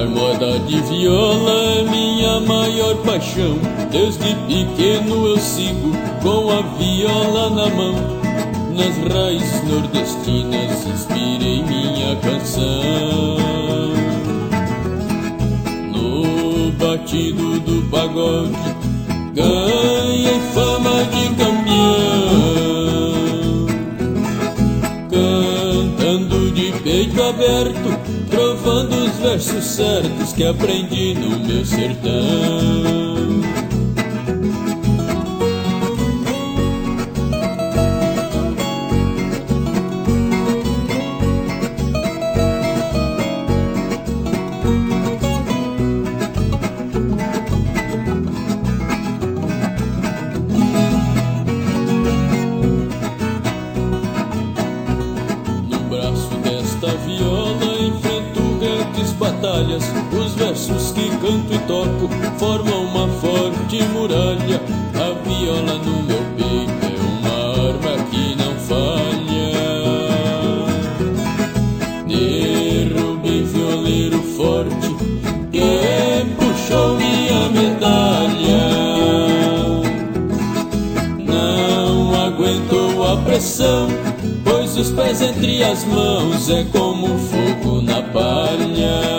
Marmoda de viola é minha maior paixão. Desde pequeno eu sigo com a viola na mão. Nas raízes nordestinas inspirei minha canção. No batido do pagode ganhei fama de campeão, cantando de peito aberto, trovando os versos certos que aprendi no meu sertão. Viola enfrento grandes batalhas. Os versos que canto e toco formam uma forte muralha. A viola no meu peito é uma arma que não falha. Derrubei violeiro forte que puxou minha medalha. Não aguentou a pressão, pois os pés entre as mãos é como fogo na palha.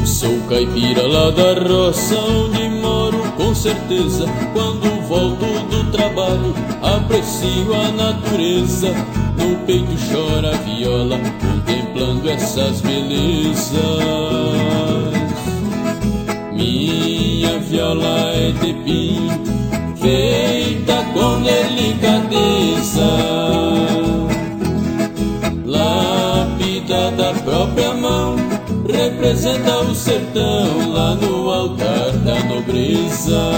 Sou caipira lá da roça onde moro, com certeza. Quando volto do trabalho aprecio a natureza. No peito chora a viola contemplando essas belezas. Minha viola é de pinho, feita com delicadeza, lápida da própria mão, representa o sertão lá no altar da nobreza.